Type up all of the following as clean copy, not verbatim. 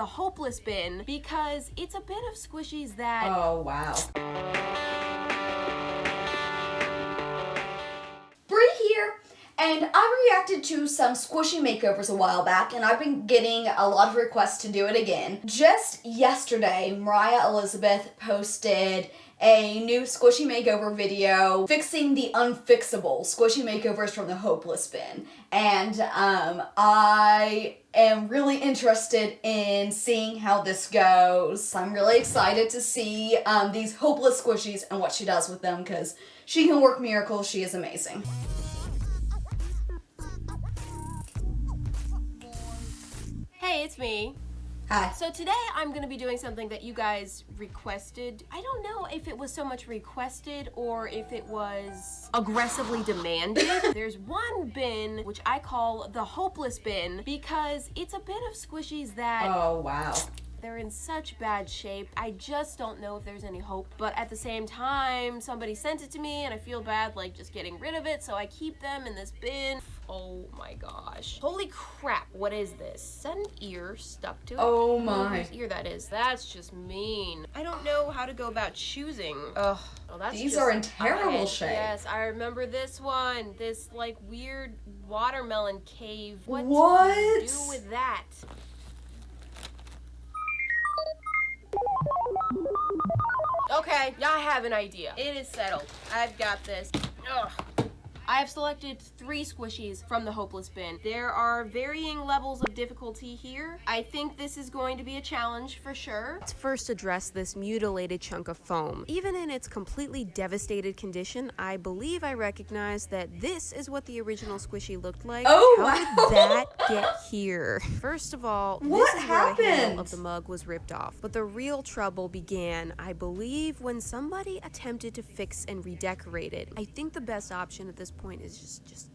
the hopeless bin because it's a bit of squishies that... Oh, wow. Bree here, and I reacted to some squishy makeovers a while back, and I've been getting a lot of requests to do it again. Just yesterday, Moriah Elizabeth posted a new squishy makeover video fixing the unfixable squishy makeovers from the hopeless bin. And I am really interested in seeing how this goes. I'm really excited to see these hopeless squishies and what she does with them because she can work miracles. She is amazing. Hey, it's me. Hi. So today I'm going to be doing something that you guys requested. I don't know if it was so much requested or if it was aggressively demanded. There's one bin, which I call the hopeless bin, because it's a bit of squishies that... Oh, wow. They're in such bad shape. I just don't know if there's any hope. But at the same time, somebody sent it to me and I feel bad like just getting rid of it, so I keep them in this bin. Oh my gosh. Holy crap, what is this? Is that an ear stuck to it? Oh I don't know my. whose ear that is. That's just mean. I don't know how to go about choosing. Ugh. Oh, that's These just are in terrible shape. Yes, I remember this one. This like weird watermelon cave. What What? do you do with that? Okay, I have an idea. It is settled. I've got this. Ugh. I have selected 3 squishies from the hopeless bin. There are varying levels of difficulty here. I think this is going to be a challenge for sure. Let's first address this mutilated chunk of foam. Even in its completely devastated condition, I believe I recognize that this is what the original squishy looked like. Oh, How wow. did that get here? First of all, What this is where the handle happened? of the mug was ripped off. But the real trouble began, I believe, when somebody attempted to fix and redecorate it. I think the best option at this point is just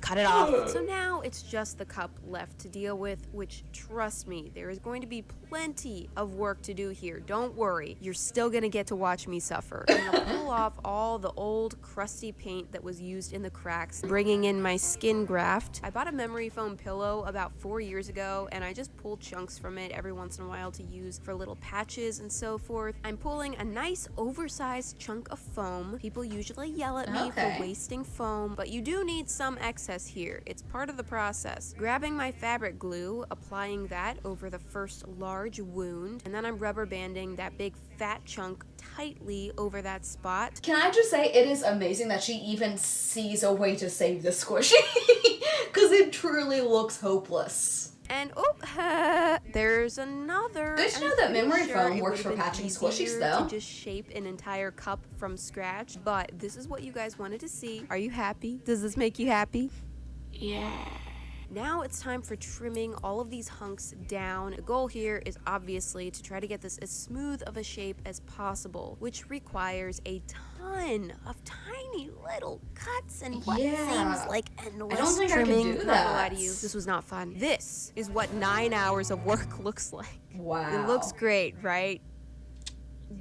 cut it off. So now it's just the cup left to deal with, which, trust me, there is going to be plenty of work to do here. Don't worry, you're still gonna get to watch me suffer. I'm gonna pull off all the old crusty paint that was used in the cracks, bringing in my skin graft. I bought a memory foam pillow about 4 years ago, and I just pull chunks from it every once in a while to use for little patches and so forth. I'm pulling a nice oversized chunk of foam. People usually yell at me for wasting foam, but you do need some excess here. It's part of the process. Grabbing my fabric glue, applying that over the first large wound, and then I'm rubber banding that big fat chunk tightly over that spot. Can I just say, it is amazing that she even sees a way to save the squishy, because it truly looks hopeless. And oh, there's another. Good to know that memory foam works for patching squishies, though. To just shape an entire cup from scratch, but this is what you guys wanted to see. Are you happy? Does this make you happy? Yeah. Now it's time for trimming all of these hunks down. The goal here is obviously to try to get this as smooth of a shape as possible, which requires a ton of tiny little cuts and what seems like endless I don't think trimming. I can do Not that. gonna lie to you, this was not fun. This is what 9 hours of work looks like. Wow. It looks great, right?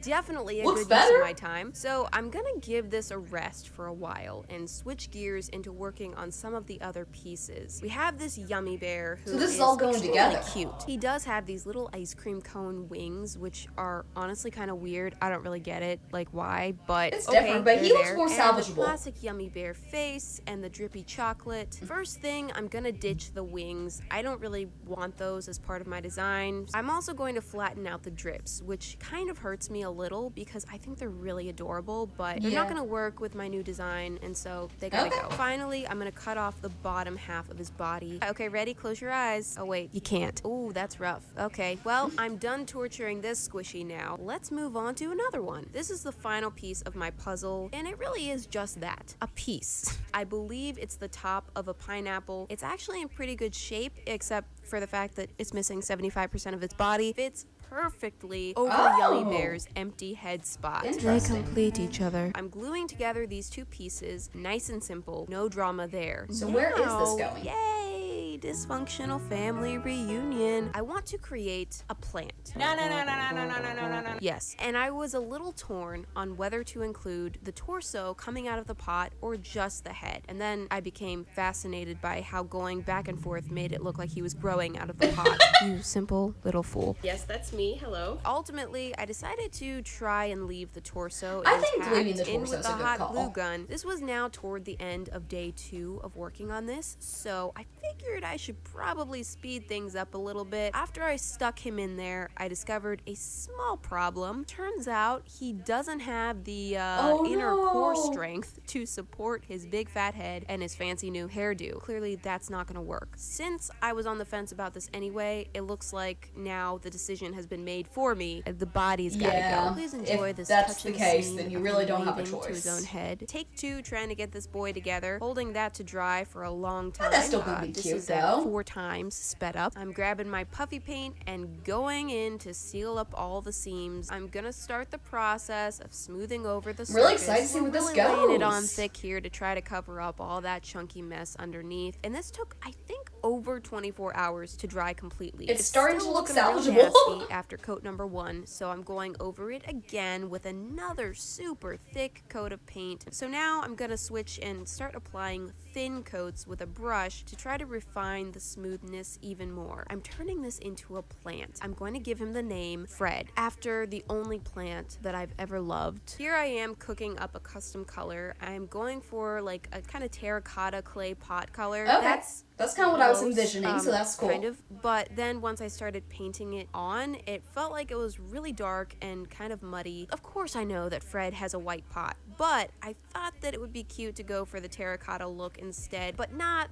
Definitely a Looks good use better. of my time. So I'm gonna give this a rest for a while and switch gears into working on some of the other pieces. We have this yummy bear who So this is all going extremely together. cute. He does have these little ice cream cone wings, which are honestly kind of weird. I don't really get it, like why, but It's okay, different, but he they're looks there. more And salvageable. the classic yummy bear face and the drippy chocolate. First thing, I'm gonna ditch the wings. I don't really want those as part of my design. I'm also going to flatten out the drips, which kind of hurts me a little because I think they're really adorable, but they're not gonna work with my new design, and so they gotta go. Finally, I'm gonna cut off the bottom half of his body. Okay, ready? Close your eyes. Oh wait, you can't. Ooh, that's rough. Okay, well, I'm done torturing this squishy now. Let's move on to another one. This is the final piece of my puzzle, and it really is just that, a piece. I believe it's the top of a pineapple. It's actually in pretty good shape, except for the fact that it's missing 75% of its body. Fits perfectly over Yummy Bear's empty head spot. They complete each other. I'm gluing together these two pieces, nice and simple, no drama there. So where is this going? Yay! dysfunctional family reunion. I want to create a plant. No. Yes, and I was a little torn on whether to include the torso coming out of the pot or just the head. And then I became fascinated by how going back and forth made it look like he was growing out of the pot. You simple little fool. Yes, that's me. Hello. Ultimately, I decided to try and leave the torso I think intact leaving the in torso with is the a good hot call. glue gun. This was now toward the end of day 2 of working on this, so I figured I should probably speed things up a little bit. After I stuck him in there, I discovered a small problem. Turns out he doesn't have the inner core strength to support his big fat head and his fancy new hairdo. Clearly, that's not gonna work. Since I was on the fence about this anyway, it looks like now the decision has been made for me. The body's gotta go. Please enjoy if this that's touching the case, scene then you of really him don't have a waving to his choice. own head. Take 2 trying to get this boy together, holding that to dry for a long time. That's still gonna be This cute, is though. 4 times sped up. I'm grabbing my puffy paint and going in to seal up all the seams. I'm gonna start the process of smoothing over the surface. Really excited to see where this We're really laying it on goes. thick here to try to cover up all that chunky mess underneath. And this took, I think, over 24 hours to dry completely. It's starting to still look looking real salvageable. nasty after coat number 1, so I'm going over it again with another super thick coat of paint. So now I'm gonna switch and start applying thin coats with a brush to try to refine the smoothness even more. I'm turning this into a plant. I'm going to give him the name Fred, after the only plant that I've ever loved. Here I am cooking up a custom color. I'm going for like a kind of terracotta clay pot color. Okay. That's kind of what I was close, envisioning, so that's cool. Kind of, but then once I started painting it on, it felt like it was really dark and kind of muddy. Of course I know that Fred has a white pot, but I thought that it would be cute to go for the terracotta look instead, but not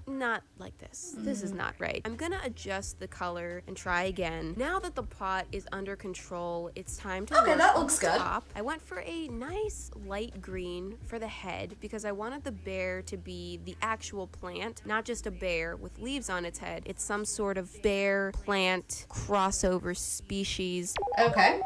like this. This is not right. I'm gonna adjust the color and try again. Now that the pot is under control, it's time to Okay, work that on looks the good. top. I went for a nice light green for the head because I wanted the bear to be the actual plant, not just a bear with leaves on its head. It's some sort of bear plant crossover species. Okay.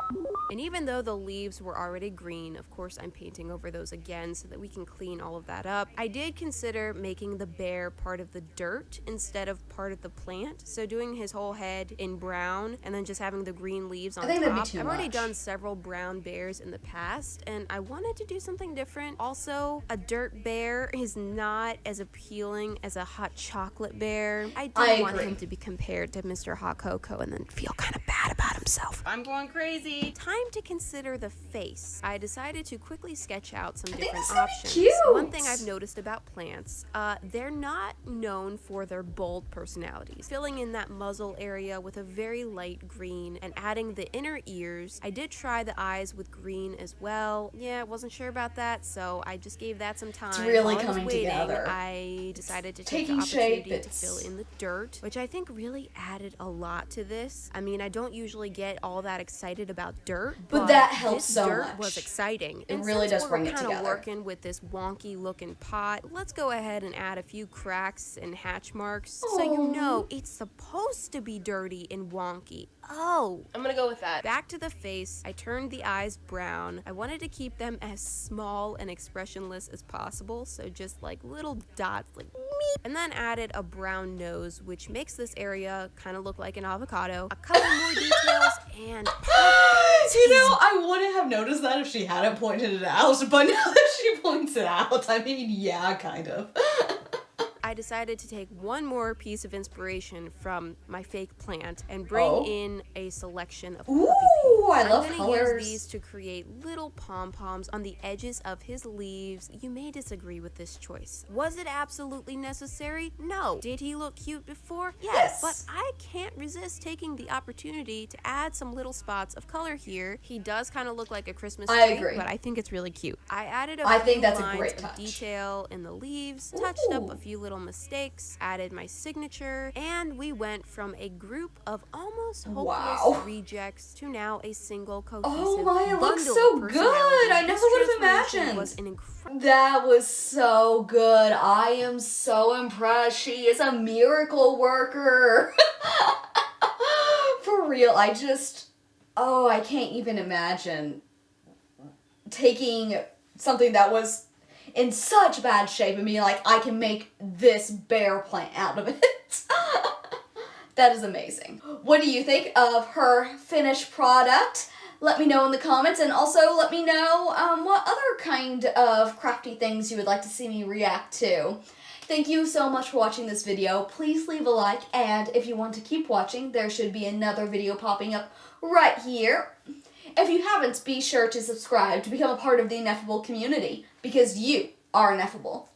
And even though the leaves were already green, of course I'm painting over those again so that we can clean all of that up. I did consider making the bear part of the dirt instead of part of the plant. So doing his whole head in brown and then just having the green leaves on I think that'd be top. too I've already much. done several brown bears in the past and I wanted to do something different. Also, a dirt bear is not as appealing as a hot chocolate bear. I didn't want agree. him to be compared to Mr. Hot Cocoa and then feel kind of bad about himself. I'm going crazy. Time to consider the face. I decided to quickly sketch out some think different this is gonna be options. cute. One thing I've noticed about plants, they're not known for their bold personalities. Filling in that muzzle area with a very light green and adding the inner ears. I did try the eyes with green as well. Yeah, wasn't sure about that, so I just gave that some time. really While I was coming waiting, together. I decided to take the Taking shape, opportunity to fill in the dirt, which I think really added a lot to this. I mean, I don't usually get all that excited about dirt, But that helps this so dirt much. was exciting. It And really since does bring we're it kind of together. working with this wonky looking pot, let's go ahead and add a few cracks and hatch marks so you Aw. know it's supposed to be dirty and wonky. Oh, I'm gonna go with that. back to the face. I turned the eyes brown. I wanted to keep them as small and expressionless as possible, so just like little dots, like meep. And then added a brown nose, which makes this area kind of look like an avocado. A couple more details and You know, I wouldn't have noticed that if she hadn't pointed it out, but now that she points it out, I mean, yeah, kind of. I decided to take one more piece of inspiration from my fake plant and bring Oh. in a selection of Ooh, puffy paint. I love I'm gonna colors. use these to create little pom-poms on the edges of his leaves. You may disagree with this choice. Was it absolutely necessary? No. Did he look cute before? Yes. But I can't resist taking the opportunity to add some little spots of color here. He does kind of look like a Christmas tree, I agree. but I think it's really cute. I added a I few think that's a lines great of touch. detail in the leaves, touched up Ooh. a few little mistakes, added my signature, and we went from a group of almost hopeless Wow. rejects to now a single cohesive Oh my, it looks bundle so of good. personality. I never This would have transformation imagined. was an incredible. That was so good. I am so impressed. She is a miracle worker. For real, I can't even imagine taking something that was in such bad shape and being like, I can make this bear plant out of it. That is amazing. What do you think of her finished product? Let me know in the comments, and also let me know what other kind of crafty things you would like to see me react to. Thank you so much for watching this video. Please leave a like, and if you want to keep watching, there should be another video popping up right here. If you haven't, be sure to subscribe to become a part of the Ineffable community, because you are ineffable.